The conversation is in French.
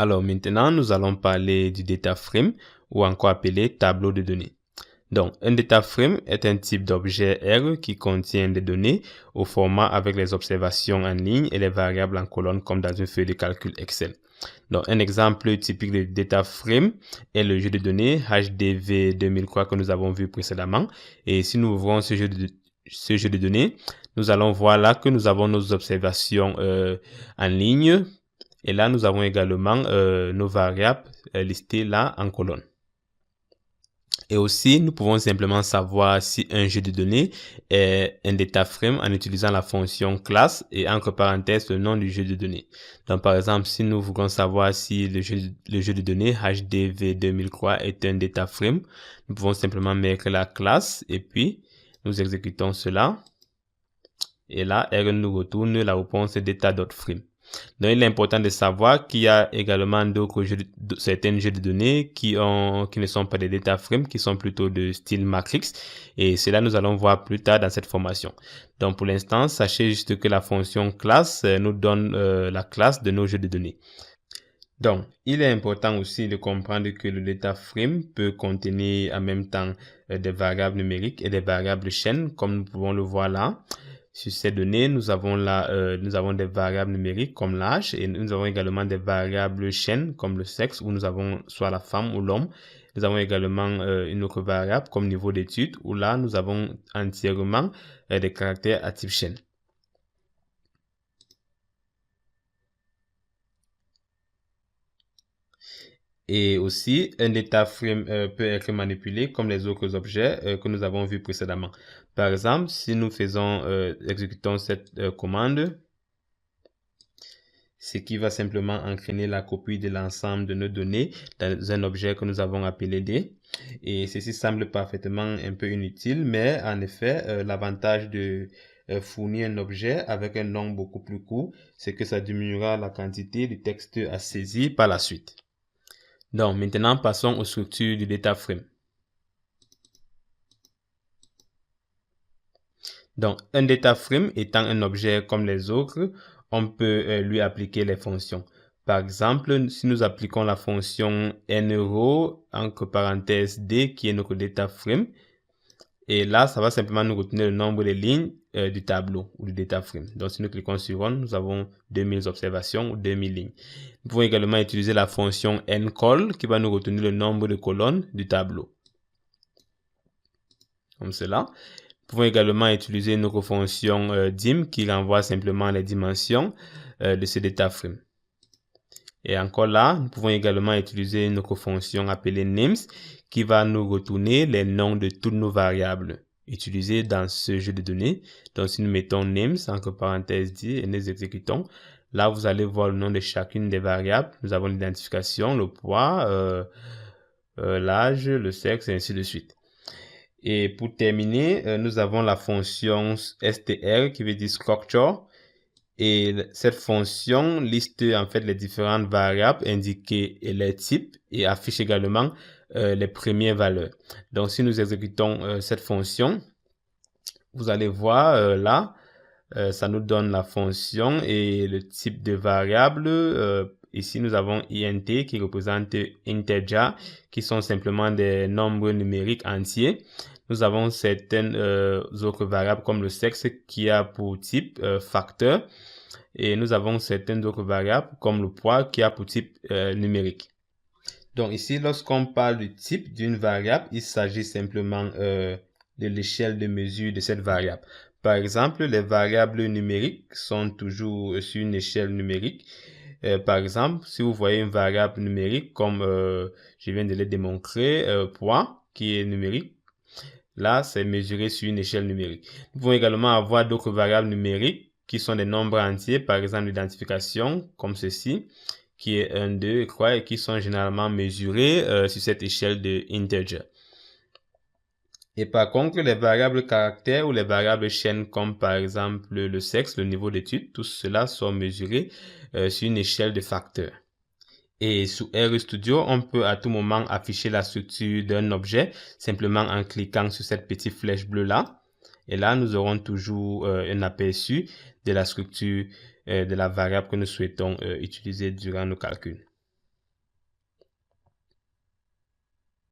Alors maintenant, nous allons parler du data frame ou encore appelé tableau de données. Donc, un data frame est un type d'objet R qui contient des données au format avec les observations en ligne et les variables en colonne comme dans une feuille de calcul Excel. Donc, un exemple typique de data frame est le jeu de données HDV 2003 que nous avons vu précédemment. Et si nous ouvrons ce jeu de données, nous allons voir là que nous avons nos observations en ligne. Et là, nous avons également nos variables listées là en colonne. Et aussi, nous pouvons simplement savoir si un jeu de données est un data frame en utilisant la fonction class et entre parenthèses le nom du jeu de données. Donc, par exemple, si nous voulons savoir si le jeu de données HDV 2003 est un data frame, nous pouvons simplement mettre la classe et puis nous exécutons cela. Et là, R nous retourne la réponse data.frame. Donc, il est important de savoir qu'il y a également certains jeux de données qui ne sont pas des data frames, qui sont plutôt de style matrix. Et cela, nous allons voir plus tard dans cette formation. Donc, pour l'instant, sachez juste que la fonction class nous donne la classe de nos jeux de données. Donc, il est important aussi de comprendre que le data frame peut contenir en même temps des variables numériques et des variables chaînes, comme nous pouvons le voir là. Sur ces données, nous avons des variables numériques comme l'âge et nous avons également des variables chaînes comme le sexe où nous avons soit la femme ou l'homme. Nous avons également une autre variable comme niveau d'étude où là, nous avons entièrement des caractères à type chaîne. Et aussi, un data frame peut être manipulé comme les autres objets que nous avons vus précédemment. Par exemple, si nous exécutons cette commande, ce qui va simplement entraîner la copie de l'ensemble de nos données dans un objet que nous avons appelé D. Et ceci semble parfaitement un peu inutile, mais en effet, l'avantage de fournir un objet avec un nom beaucoup plus court, c'est que ça diminuera la quantité de texte à saisir par la suite. Donc, maintenant, passons aux structures du data frame. Donc, un data frame étant un objet comme les autres, on peut lui appliquer les fonctions. Par exemple, si nous appliquons la fonction nRow, entre parenthèses D, qui est notre data frame, et là, ça va simplement nous retenir le nombre de lignes du tableau ou du data frame. Donc, si nous cliquons sur Run, nous avons 2000 observations ou 2000 lignes. Nous pouvons également utiliser la fonction nCol qui va nous retenir le nombre de colonnes du tableau. Comme cela. Nous pouvons également utiliser notre fonction dim qui renvoie simplement les dimensions de ce data frame. Et encore là, nous pouvons également utiliser notre fonction appelée names qui va nous retourner les noms de toutes nos variables utilisées dans ce jeu de données. Donc, si nous mettons names entre parenthèses D et nous exécutons, là, vous allez voir le nom de chacune des variables. Nous avons l'identification, le poids, l'âge, le sexe et ainsi de suite. Et pour terminer, nous avons la fonction str qui veut dire structure. Et cette fonction liste en fait les différentes variables indiquées et les types et affiche également les premières valeurs. Donc, si nous exécutons cette fonction, vous allez voir là, ça nous donne la fonction et le type de variable. Ici, nous avons int qui représente integer, qui sont simplement des nombres numériques entiers. Nous avons certaines autres variables comme le sexe qui a pour type facteur. Et nous avons certaines autres variables comme le poids qui a pour type numérique. Donc ici, lorsqu'on parle du type d'une variable, il s'agit simplement de l'échelle de mesure de cette variable. Par exemple, les variables numériques sont toujours sur une échelle numérique. Par exemple, si vous voyez une variable numérique comme je viens de le démontrer, poids qui est numérique, là c'est mesuré sur une échelle numérique. Nous pouvons également avoir d'autres variables numériques qui sont des nombres entiers, par exemple l'identification, comme ceci, qui est 1, 2 et 3, et qui sont généralement mesurés sur cette échelle de integer. Et par contre, les variables caractères ou les variables chaînes, comme par exemple le sexe, le niveau d'étude, tout cela sont mesurés sur une échelle de facteurs. Et sous RStudio, on peut à tout moment afficher la structure d'un objet, simplement en cliquant sur cette petite flèche bleue là. Et là, nous aurons toujours un aperçu de la structure de la variable que nous souhaitons utiliser durant nos calculs.